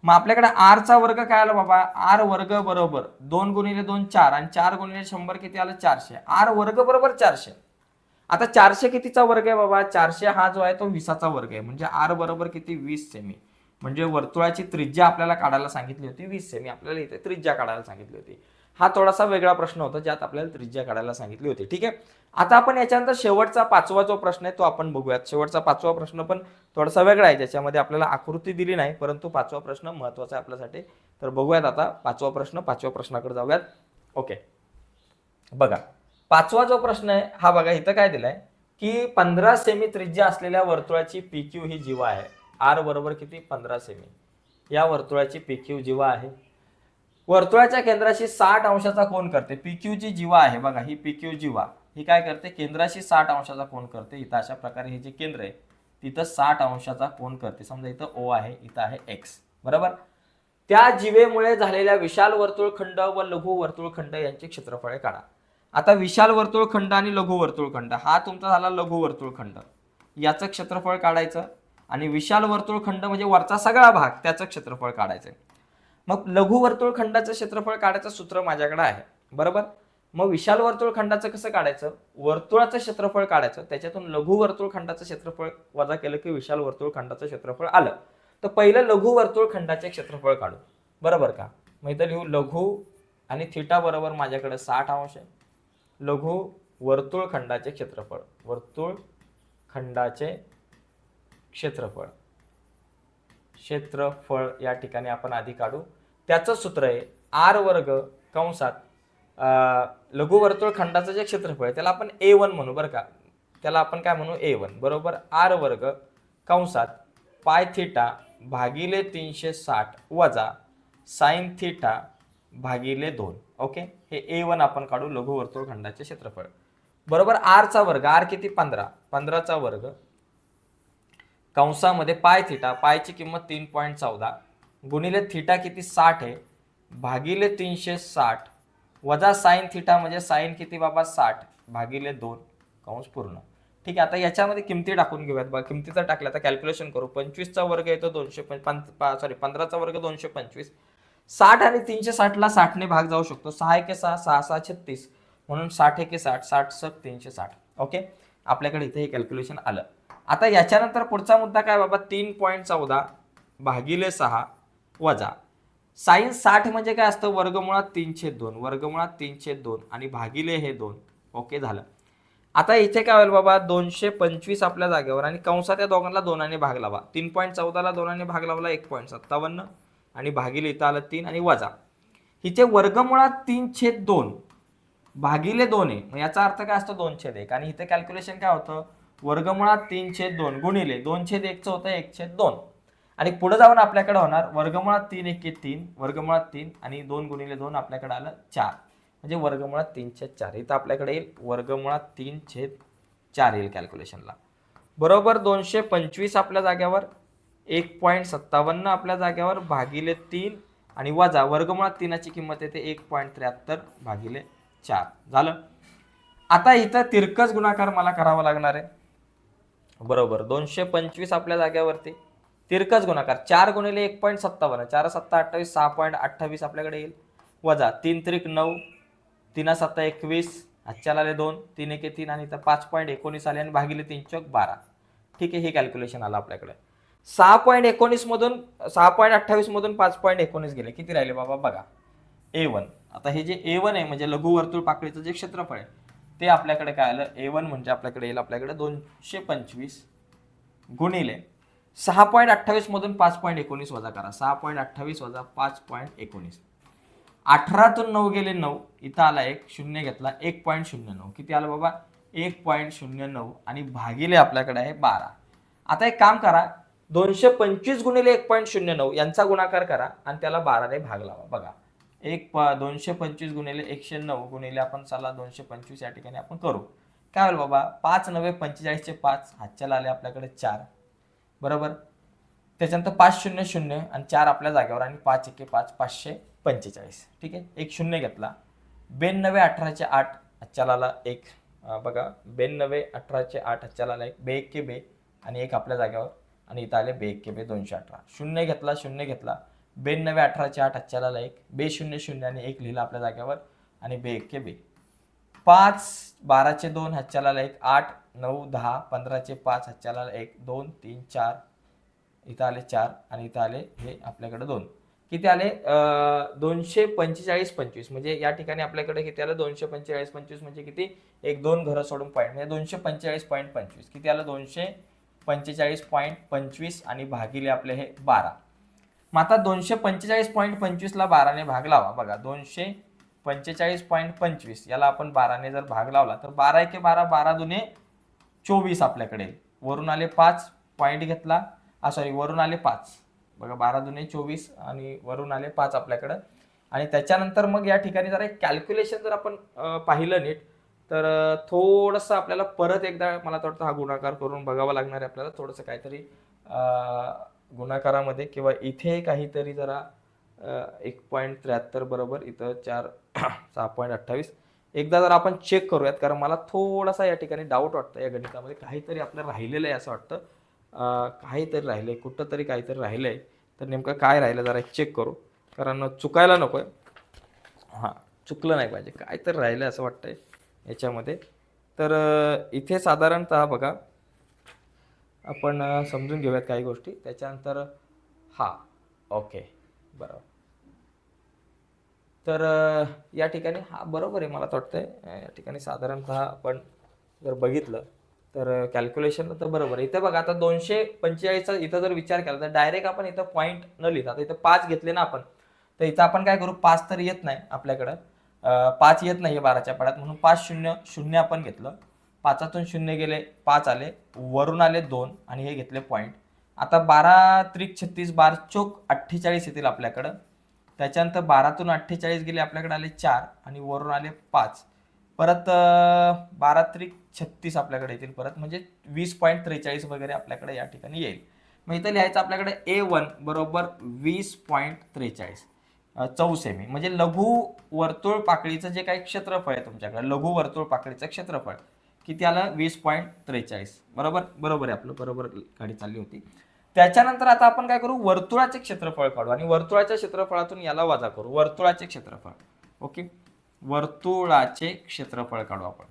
मग आपल्याकडे आर चा वर्ग काय आला बाबा, आर वर्ग बरोबर 2 गुणिले 2 4 आणि 4 गुणिले 100 किती आलं 400. आर वर्ग बरोबर 400. आता 400 कितीचा वर्ग आहे बाबा, 400 हा जो आहे तो 20चा वर्ग आहे, म्हणजे आर बरोबर किती 20 सेमी. म्हणजे वर्तुळाची त्रिज्या आपल्याला काढायला सांगितली होती 20 सेमी, आपल्याला इथे त्रिज्या काढायला सांगितली होती. हा थोडासा वेगळा प्रश्न होता ज्यात आपल्याला त्रिज्या काढायला सांगितली होती. ठीक आहे, आता आपण याच्यानंतर शेवटचा 5वा जो प्रश्न आहे तो आपण बघूयात. शेवटचा 5वा प्रश्न पण थोडासा वेगळा आहे, ज्याच्यामध्ये आपल्याला आकृती दिली नाही, परंतु 5वा प्रश्न महत्वाचा आहे आपल्यासाठी. तर बघूयात आता 5वा प्रश्न. 5व्या प्रश्नाकडे जाऊयात. ओके, बघा 5वा जो प्रश्न आहे हा बघा, इथं काय दिलाय की 15 सेमी त्रिज्या असलेल्या वर्तुळाची PQ ही जीवा आहे. आर बरोबर किती 15 सेमी. या वर्तुळाची PQ जीवा आहे. वर्तुळाच्या केंद्राशी 60 अंशाचा कोन करते. PQ जी जीवा आहे बघा, ही PQ जीवा ही काय करते, केंद्राशी 60 अंशाचा कोन करते. इथं अशा प्रकारे हे जे केंद्र आहे तिथं 60 अंशाचा कोन करते. समजा इथं O आहे, इथं आहे X बरोबर. त्या जीवेमुळे झालेल्या विशाल वर्तुळखंड व लघु वर्तुळखंड यांचे क्षेत्रफळ काढा. आता विशाल वर्तुळखंड आणि लघु वर्तुळखंड, हा तुमचा झाला लघु वर्तुळखंड, याचं क्षेत्रफळ काढायचं. आणि विशाल वर्तुळखंड म्हणजे वरचा सगळा भाग, त्याचं क्षेत्रफळ काढायचं. मग लघु वर्तुळखंडाचं क्षेत्रफळ काढायचं सूत्र माझ्याकडे आहे बरोबर. मग विशाल वर्तुळखंडाचं कसं काढायचं, वर्तुळाचं क्षेत्रफळ काढायचं, त्याच्यातून लघु वर्तुळखंडाचं क्षेत्रफळ वजा केलं की विशाल वर्तुळखंडाचं क्षेत्रफळ आलं. तर पहिलं लघु वर्तुळखंडाचे क्षेत्रफळ काढू बरोबर का. मग इथं लिहू लघु आणि थिटा बरोबर माझ्याकडे 60 अंश आहे. लघु वर्तुळखंडाचे क्षेत्रफळ, वर्तुळखंडाचे क्षेत्रफळ, क्षेत्रफळ या ठिकाणी आपण आधी काढू. त्याचं सूत्र आहे आर वर्ग कंसात लघु वर्तुळखंडाचं जे क्षेत्रफळ आहे त्याला आपण A1 म्हणू बरं का. त्याला आपण काय म्हणू A1 बरोबर आर वर्ग कंसात पाय थिटा भागिले 360 वजा साइन थिटा भागिले 2. ओके, हे A1 आपण काढू लघु वर्तुळखंडाचे क्षेत्रफळ बरोबर. आर चा वर्ग, आर किती 15, 15चा वर्ग कंसामध्ये पाय थिटा, पायची किंमत 3.14 गुणिले थिटा किती 60 आहे भागिले 360 वजा साइन थिटा म्हणजे साइन किती बाबा 60 भागिले 2 कंस पूर्ण. ठीक आहे, आता याच्यामध्ये किमती टाकून घेऊयात बघा. किमती जर टाकल्या तर कॅल्क्युलेशन करू. 25चा वर्ग येतो 15चा वर्ग 225. 60 आणि 360 ला 60 ने भाग जाऊ शकतो. 6 एके 6, 6 6 36 म्हणून 60 एके 60, 60 सक 360. ओके, आपल्याकडे इथे हे कॅल्क्युलेशन आलं. आता याच्यानंतर पुढचा मुद्दा काय बाबा, 3.14 भागिले 6 वजा साइन 60 म्हणजे काय असतं, वर्गमुळात 3/2, वर्गमुळात 3/2 आणि भागिले हे 2. ओके झालं. आता इथे काय होईल बाबा, 225 आपल्या जागेवर आणि कंसात या दोघांना 2 ने भाग लावा. 3.14 ला 2 ने भाग लावला 1.57 आणि भागिले इथं आलं 3 आणि वजा हिचे वर्गमुळात 3/2 भागिले 2 आहे. मग याचा अर्थ काय असतो 2/1 आणि इथे कॅल्क्युलेशन काय होतं, वर्गमुळात 3/2 गुणिले 2/1 चं होतं 1/2 आणि पुढे जाऊन आपल्याकडे होणार वर्गमुळात 3 एके 3, वर्गमुळात 3 आणि 2 गुणिले 2 आपल्याकडे आलं 4 म्हणजे वर्गमुळात 3/4. इथं आपल्याकडे येईल वर्गमुळात 3/4 येईल कॅल्क्युलेशनला बरोबर. 225 आपल्या जागेवर, 1.57 आपल्या जागेवर भागिले 3 आणि वजा वर्गमुळात 3ची किंमत येते 1.73 भागिले 4 झालं. आता इथं तिरकस गुणाकार मला करावा लागणार आहे बरोबर. 225 आपल्या जागेवरती तिरकस गुणाकार 4 गुणिले 1.57, 4 7 28, 6.28 आपल्याकडे येईल वजा 3 त्रिक 9, 3 7 21, आजच्याला आले 2, 3 एके 3 आणि इथं 5.19 आले आणि भागिले 3 चौक 12. ठीक आहे, हे कॅल्क्युलेशन आलं आपल्याकडे. 6.19 मधून 6.28 मधून 5.19 गेले, किती राहिले बाबा बघा. A1. आता हे जे A1 आहे म्हणजे लघुवर्तुळ पाकळीचं जे क्षेत्रफळ आहे ते आपल्याकडे काय आलं, A1 म्हणजे आपल्याकडे येईल आपल्याकडे 225 गुणिले 6.28 मधून 5.19 वजा करा. 6.28 वजा 5.19. 18तून 9 गेले 9, इथं आला 1, शून्य घेतला 1.09. किती आलं बाबा, 1.09 आणि भागिले आपल्याकडे आहे 12. आता एक काम करा, 225 गुणिले 1.09 यांचा गुणाकार करा आणि त्याला 12ने भाग लावा. बघा 225 गुणिले 109 गुणिले आपण चला 225 या ठिकाणी आपण करू. काय होईल बाबा, 5 9 45 चे 5 हातच्याला आले आपल्याकडे 4, बरोबर. त्याच्यानंतर 5 0 0 आणि 4 आपल्या जागेवर आणि 5 1 5 545. ठीक आहे, एक शून्य घेतला. 92 18 चे 8 हातच्याला आला 1. बघा 92 18 चे 8 हातच्याला आला 1. बे 1 के बे आणि एक आपल्या जागेवर आणि इथं आले बे 1 के बे 218. शून्य घेतला 92 18 चे 8 हातच्याला आला 1. बे 0 0 आणि 1 लिहिला आपल्या जागेवर आणि बे 1 के बे. 5 12 चे 2 हातच्याला आला 1. 8 9 10 15 चे 5 हातच्याला आला 1 2 3 4, इथं आले 4 आणि इथं आले हे आपल्याकडे 2. किती आले, 245 25. म्हणजे या ठिकाणी आपल्याकडे किती आलं, 245 25 म्हणजे किती, एक 2 घरं सोडून पॉईंट म्हणजे 245.25. किती आलं, 245.25 आणि भागिले आपले हे 12. मग आता 245.25 ला 12ने भाग लावा. बघा 245.25 याला आपण 12ने जर भाग लावला तर 12 1 12 12 दुने 24 आपल्याकडे. वरून आले 5 पॉईंट घेतला, वरून आले 5. बघा 12 दुने 24 आणि वरून आले 5 आपल्याकडं. आणि त्याच्यानंतर मग या ठिकाणी जरा एक कॅल्क्युलेशन जर आपण पाहिलं नीट तर थोडंसं आपल्याला परत एकदा मला वाटतं हा गुणाकार करून बघावा लागणार आहे आपल्याला. थोडंसं काहीतरी गुणाकारामध्ये किंवा इथे काहीतरी जरा 1.73 बरोबर, इथं 4 6.28. एकदा जर आपण चेक करूयात, कारण मला थोडासा या ठिकाणी डाऊट वाटतं या गणितामध्ये काहीतरी आपलं राहिलेलं आहे असं वाटतं. काहीतरी राहिलंय, कुठं तरी काहीतरी राहिलंय. तर नेमकं काय राहिलं जरा चेक करू, कारण चुकायला नकोय. हां, चुकलं नाही पाहिजे, काहीतरी राहिलं असं वाटतंय याच्यामध्ये. तर इथे साधारणतः बघा आपण समजून घेऊयात काही गोष्टी त्याच्यानंतर. हां, ओके, बरोबर. तर या ठिकाणी हा बरोबर आहे मला तर वाटतंय. या ठिकाणी साधारणतः आपण जर बघितलं तर कॅल्क्युलेशन तर बरोबर आहे. इथं बघा आता 245चा इथं जर विचार केला तर डायरेक्ट आपण इथं पॉईंट न लिहिता इथं 5 घेतले ना आपण, तर इथं आपण काय करू, 5 तर येत नाही आपल्याकडं, 5 येत नाही 12च्या पाड्यात, म्हणून 5 0 0 आपण घेतलं. 5तून 0 गेले 5 आले, वरून आले 2 आणि हे घेतले पॉईंट. आता 12 त्रिक 36 12 चोक 48 येतील आपल्याकडं. त्याच्यानंतर 12तून 48 गेले आपल्याकडे आले 4 आणि वरून आले 5. परत 12 त्रिक 36 आपल्याकडे येतील परत, म्हणजे 20.43 वगैरे आपल्याकडे या ठिकाणी येईल. मग इथं लिहायचं आपल्याकडे A1 बरोबर 20.43 चौसेमी. म्हणजे लघु वर्तुळ पाकळीचं जे काही क्षेत्रफळ आहे तुमच्याकडे, लघु वर्तुळ पाकळीचं क्षेत्रफळ किती आलं, 20.43. बरोबर, बरोबर आहे आपलं, बरोबर गाडी चालली होती. त्याच्यानंतर आता आपण काय करू, वर्तुळाचे क्षेत्रफळ काढू आणि वर्तुळाच्या क्षेत्रफळातून याला वजा करू. वर्तुळाचे क्षेत्रफळ, ओके, वर्तुळाचे क्षेत्रफळ काढू आपण.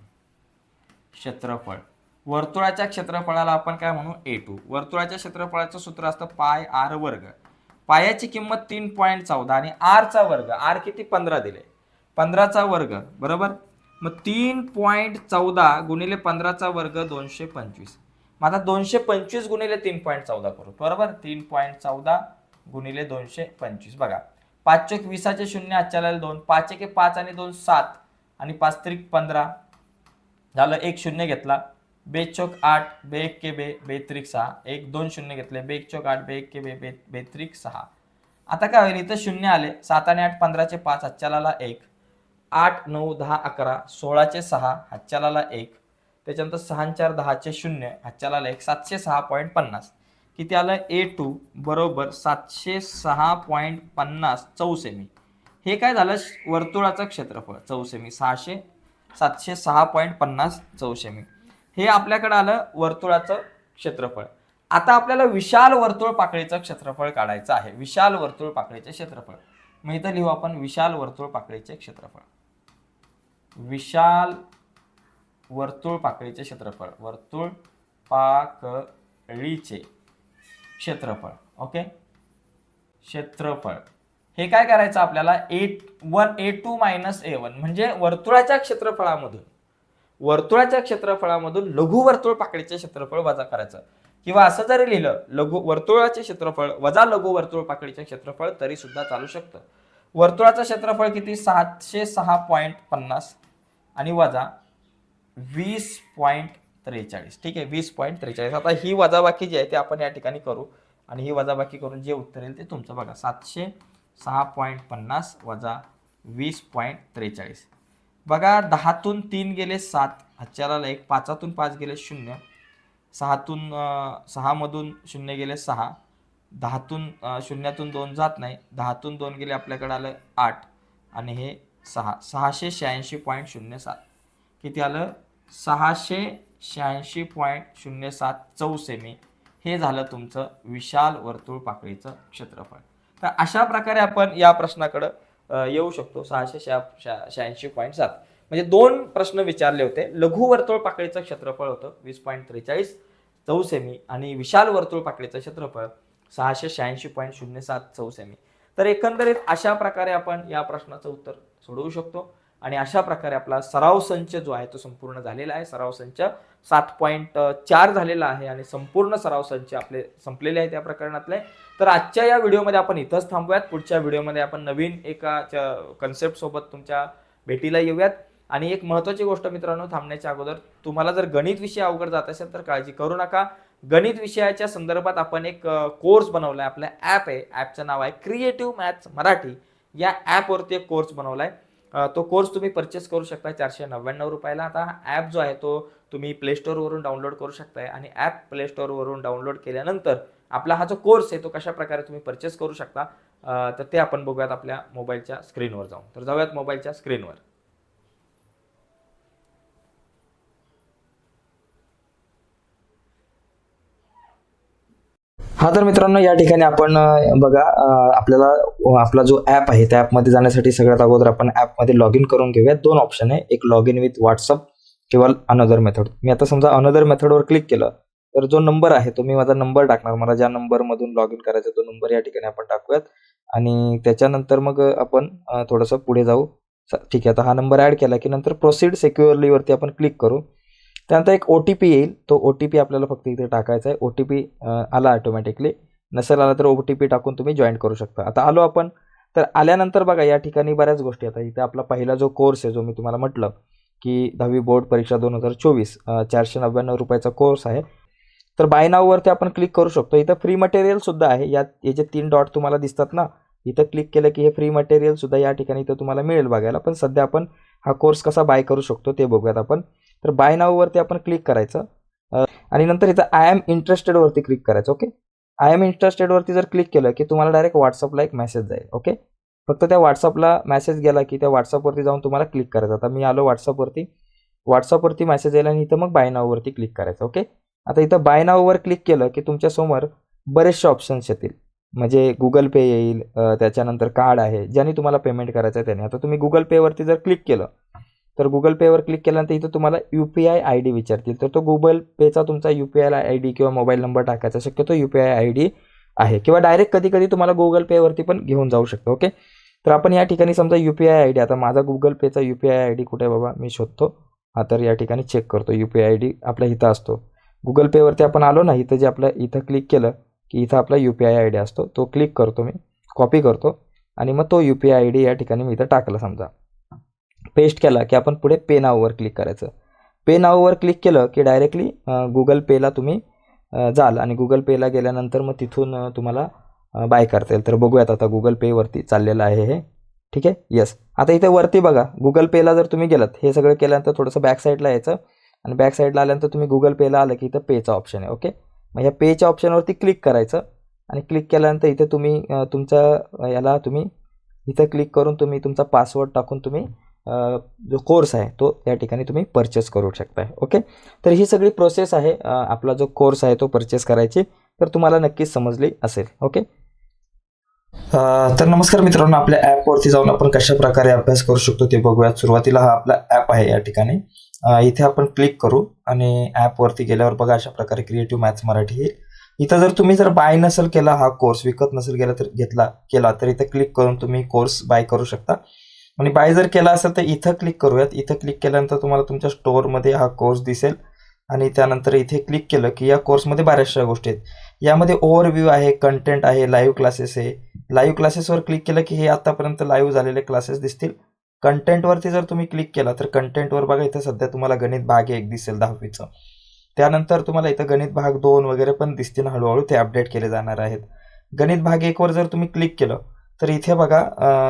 क्षेत्रफळ, वर्तुळाच्या क्षेत्रफळाला आपण काय म्हणू, A2. वर्तुळाच्या क्षेत्रफळाचं सूत्र असतं पाय r वर्ग. पायाची किंमत 3.14 आणि r चा वर्ग, r किती 15 दिले, 15चा वर्ग बरोबर. मग 3.14 गुणिले 15चा वर्ग 225. मग आता 225 गुणिले 3.14 करू, बरोबर. 3.14 गुणिले 225. बघा 5 चोक 20चे 0 हातच्याला 2, 5 1 5 आणि 2 7 आणि 5 त्रिक 15 झालं. एक शून्य घेतला, बे चोक 8 बे 1 के बे बे त्रिक 6, 1 2 शून्य घेतले, बे 1 चोक 8 बे 1 के बे बे त्रिक 6. आता काय होईल, इथं शून्य आले, 7 आणि 8 15चे 5 हातच्याला 1, 8 9 10 11 16चे 6 हातच्याला 1, त्याच्यानंतर 6 4 10चे 0 हातच्याला 1, 706.50. किती आलं, A2 बरोबर 706.50 चौसेमी. हे काय झालं, वर्तुळाचं क्षेत्रफळ चौसेमी, 706.50 चौसेमी. हे आपल्याकडे आलं वर्तुळाचं क्षेत्रफळ. आता आपल्याला विशाल वर्तुळ पाकळीचं क्षेत्रफळ काढायचं आहे. विशाल वर्तुळ पाकळीचे क्षेत्रफळ, मग इथं लिहू आपण विशाल वर्तुळ पाकळीचे क्षेत्रफळ. विशाल वर्तुळ पाकळीचे क्षेत्रफळ, वर्तुळ पाकळीचे क्षेत्रफळ, ओके, क्षेत्रफळ हे काय करायचं आपल्याला A2 मायनस A1 म्हणजे वर्तुळाच्या क्षेत्रफळामधून लघु वर्तुळ पाकळीचे क्षेत्रफळ वजा करायचं, किंवा असं जरी लिहिलं लघु वर्तुळाचे क्षेत्रफळ वजा लघु वर्तुळ पाकळीचे क्षेत्रफळ तरी सुद्धा चालू शकतं. वर्तुळाचं क्षेत्रफळ किती 706.50 आणि वजा 20.43. ठीक आहे, 20.43. आता ही वजाबाकी जी आहे ती आपण या ठिकाणी करू आणि ही वजाबाकी करून जे उत्तर येईल ते तुमचं बघा. 706.50 वजा 20.43. बघा 10तून 3 गेले 7, हातच्याला 1, 5तून 5 गेले 0, 6 मधून 0 गेले 6, 10तून 0तून 2 जात नाही, 10तून 2 गेले आपल्याकडे आलं 8 आणि हे 6. 686.07 किती आलं 686.07 चौसेमी हे झालं तुमचं विशाल वर्तुळ पाकळीचं क्षेत्रफळ. तर अशा प्रकारे आपण या प्रश्नाकडे येऊ शकतो. 686.7 म्हणजे 2 प्रश्न विचारले होते. लघु वर्तुळ पाकळीचं क्षेत्रफळ होतं 20.43 चौसेमी आणि विशाल वर्तुळ पाकळीचं क्षेत्रफळ 686.07 चौसेमी. तर एकंदरीत अशा प्रकारे आपण या प्रश्नाचं उत्तर सोडवू शकतो आणि अशा प्रकारे आपला सराव संच जो आहे तो संपूर्ण झालेला आहे. सराव संच 7.4 झालेला आहे आणि संपूर्ण सराव संच आपले संपलेले आहे त्या प्रकरणातले. तर आजच्या या व्हिडिओमध्ये आपण इथंच थांबूयात. पुढच्या व्हिडिओमध्ये आपण नवीन एका कन्सेप्ट सोबत तुमच्या भेटीला येऊयात. आणि एक महत्त्वाची गोष्ट मित्रांनो, थांबण्याच्या अगोदर तुम्हाला जर गणित विषय अवघड जात असेल तर काळजी करू नका. गणित विषयाच्या संदर्भात आपण एक कोर्स बनवलाय, आपला ॲप आहे, ॲपचं नाव आहे क्रिएटिव्ह मॅथ्स मराठी. या ॲपवरती एक कोर्स बनवलाय. तो कोर्स तुम्ही परचेस करू शकता 499 रुपयाला. आता हा ॲप जो आहे तो तुम्ही प्ले स्टोअरवरून डाउनलोड करू शकताय आणि ॲप प्ले स्टोअरवरून डाउनलोड केल्यानंतर आपला हा जो कोर्स आहे तो कशा प्रकारे तुम्ही परचेस करू शकता तर ते आपण बघूयात आपल्या मोबाईलच्या स्क्रीनवर जाऊन. तर जाऊयात मोबाईलच्या स्क्रीनवर. हा, तर मित्रांनो या ठिकाणी आपण बघा आपला जो ॲप आहे त्या ॲपमध्ये जाण्यासाठी सगळ्यात अगोदर आपण ॲपमध्ये लॉग इन करून घेऊयात. 2 ऑप्शन आहे, एक लॉग इन विथ व्हॉट्सअप किंवा अनदर मेथड. मी आता समजा अनदर मेथडवर क्लिक केलं तर जो नंबर आहे तो मी माझा नंबर टाकणार. मला ज्या नंबरमधून लॉग इन करायचा तो नंबर या ठिकाणी आपण टाकूयात आणि त्याच्यानंतर मग आपण थोडंसं पुढे जाऊ. ठीक आहे, आता हा नंबर ॲड केला की नंतर प्रोसीड सिक्युअरलीवरती आपण क्लिक करू. त्यानंतर एक OTP येईल, तो OTP आपल्याला फक्त इथे टाकायचा आहे. OTP आला ऑटोमॅटिकली, नसेल आला तर OTP टाकून तुम्ही जॉईन करू शकता. आता आलो आपण. तर आल्यानंतर बघा या ठिकाणी बऱ्याच गोष्टी. आता इथे आपला पहिला जो कोर्स आहे जो मी तुम्हाला म्हटलं की 10वी बोर्ड परीक्षा 2024 499 रुपयाचा कोर्स आहे. तर बाय नाववरती आपण क्लिक करू शकतो. इथं फ्री मटेरियल सुद्धा आहे. याचे 3 डॉट तुम्हाला दिसतात ना, इथं क्लिक केलं की हे फ्री मटेरियल सुद्धा या ठिकाणी इथं तुम्हाला मिळेल बघायला. पण सध्या आपण हा कोर्स कसा बाय करू शकतो ते बघूयात आपण. तर बाय नाववरती आपण क्लिक करायचं आणि नंतर इथं आय एम इंटरेस्टेडवरती क्लिक करायचं. ओके, आय एम इंटरेस्टेडवरती जर क्लिक केलं की तुम्हाला डायरेक्ट व्हॉट्सअपला एक मेसेज जाईल. ओके, फक्त त्या व्हॉट्सअपला मेसेज गेला की त्या व्हॉट्सअपवरती जाऊन तुम्हाला क्लिक करायचं. आता मी आलो व्हॉट्सअपवरती मेसेज येईल आणि इथं मग बाय नाववरती क्लिक करायचं. ओके, आता इथं बाय नाववर क्लिक केलं की तुमच्यासमोर बरेचसे ऑप्शन्स येतील. म्हणजे गुगल पे येईल, त्याच्यानंतर कार्ड आहे ज्याने तुम्हाला पेमेंट करायचं आहे त्याने. आता तुम्ही गुगल पेवरती जर क्लिक केलं तर गुगल पेवर क्लिक केल्यानंतर इथं तुम्हाला UPI ID विचारतील. तर तो गुगल पेचा तुमचा UPI ID किंवा मोबाईल नंबर टाकायचा, शक्यतो UPI ID आहे किंवा डायरेक्ट कधी कधी तुम्हाला गुगल पेवरती पण घेऊन जाऊ शकतो. ओके, तर आपण या ठिकाणी समजा UPI ID, आता माझा गुगल पेचा UPI ID कुठे आहे बाबा, मी शोधतो. हा, तर या ठिकाणी चेक करतो. UPI ID आपल्या इथं असतो. गुगल पेवरती आपण आलो ना, इथं जे आपलं इथं क्लिक केलं की इथं आपला UPI ID असतो. तो क्लिक करतो, मी कॉपी करतो आणि मग तो UPI ID या ठिकाणी मी इथं टाकला. समजा पेस्ट केला की आपण पुढे पे नाववर क्लिक करायचं. पे नाववर क्लिक केलं की डायरेक्टली गुगल पेला तुम्ही जाल आणि गुगल पेला गेल्यानंतर मग तिथून तुम्हाला बाय करता येईल. तर बघूयात आता गुगल पेवरती चाललेलं आहे हे. ठीक आहे, येस. आता इथे वरती बघा गुगल पेला जर तुम्ही गेलात, हे सगळं केल्यानंतर थोडंसं बॅक साईडला यायचं आणि बॅक साईडला आल्यानंतर तुम्ही गुगल पेला आलं की इथं पेचा ऑप्शन आहे. ओके, मग ह्या पेच्या ऑप्शनवरती क्लिक करायचं आणि क्लिक केल्यानंतर इथे तुम्ही तुमच्या याला तुम्ही इथं क्लिक करून तुम्ही तुमचा पासवर्ड टाकून तुम्ही जो कोर्स आहे तो या ठिकाणी तुम्ही परचेस करू शकताय. ओके, तर ही सगळी प्रोसेस आहे आपला जो कोर्स आहे तो परचेस करायची. तर तुम्हाला नक्कीच समजली असेल. ओके, तर नमस्कार मित्रांनो, आपल्या ॲपवरती जाऊन आपण कशा प्रकारे अभ्यास करू शकतो ते बघूयात. सुरुवातीला हा आपला ॲप आहे या ठिकाणी. इथे आपण क्लिक करू आणि ॲपवरती गेल्यावर बघा अशा प्रकारे क्रिएटिव्ह मॅथ्स मराठी इथं जर तुम्ही बाय नसेल केला, हा कोर्स विकत नसेल केला तर इथं क्लिक करून तुम्ही कोर्स बाय करू शकता. आणि बाय जर केला असेल तर इथं क्लिक करूयात. इथं क्लिक केल्यानंतर तुम्हाला तुमच्या स्टोअरमध्ये हा कोर्स दिसेल आणि त्यानंतर इथे क्लिक केलं की या कोर्समध्ये बऱ्याचशा गोष्टी आहेत. यामध्ये ओव्हरव्ह्यू आहे, कंटेंट आहे, लाईव्ह क्लासेस आहे. लाईव्ह क्लासेसवर क्लिक केलं की हे आतापर्यंत लाईव्ह झालेले क्लासेस दिसतील. कंटेंटवरती जर तुम्ही क्लिक केला तर कंटेंटवर बघा इथं सध्या तुम्हाला गणित भाग 1 दिसेल 10वीचं. त्यानंतर तुम्हाला इथं गणित भाग 2 वगैरे पण दिसतील, हळूहळू ते अपडेट केले जाणार आहेत. गणित भाग 1 वर जर तुम्ही क्लिक केलं तर इथे बघा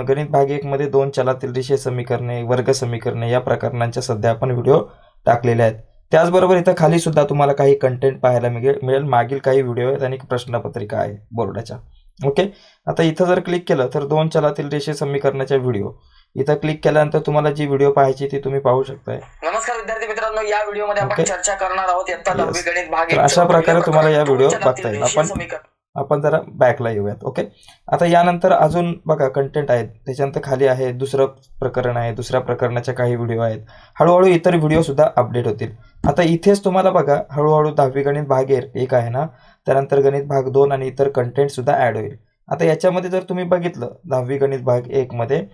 गणित भाग 1 मध्ये 2 चलातील रेषीय समीकरणे, वर्ग समीकरणे या प्रकरणांच्या सध्या आपण व्हिडिओ टाकलेले आहेत. त्याचबरोबर इथं खाली सुद्धा तुम्हाला काही कंटेंट पाहायला मिळेल. मागील काही व्हिडिओ आहेत आणि प्रश्नपत्रिका आहे बोर्डाच्या. ओके, आता इथं जर क्लिक केलं तर 2 चलातील रेषीय समीकरणाच्या व्हिडिओ इथं क्लिक केल्यानंतर तुम्हाला जी व्हिडिओ पाहायची ती तुम्ही पाहू शकताय. नमस्कार विद्यार्थी मित्रांनो, या व्हिडिओमध्ये आपण चर्चा करणार आहोत इयत्ता 10वी गणित भाग 1. तर अशा प्रकारे तुम्हाला या व्हिडिओ बघता येईल. आपण जरा बॅकला येऊयात. ओके, आता यानंतर अजून बघा कंटेंट आहेत, त्याच्यानंतर खाली आहे दुसरं प्रकरण आहे, दुसऱ्या प्रकरणाच्या काही व्हिडिओ आहेत. हळूहळू इतर व्हिडिओ सुद्धा अपडेट होतील. आता इथेच तुम्हाला बघा हळूहळू 10वी गणित भाग 1 आहे ना, त्यानंतर गणित भाग 2 आणि इतर कंटेंट सुद्धा ऍड होईल. आता याच्यामध्ये जर तुम्ही बघितलं 10वी गणित भाग 1 मध्ये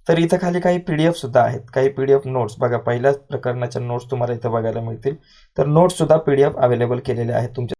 तर इथं खाली काही PDF सुद्धा आहेत, काही PDF नोट्स बघा, पहिल्याच प्रकरणाच्या नोट्स तुम्हाला इथं बघायला मिळतील. तर नोट्स सुद्धा PDF अवेलेबल केलेले आहेत तुमच्या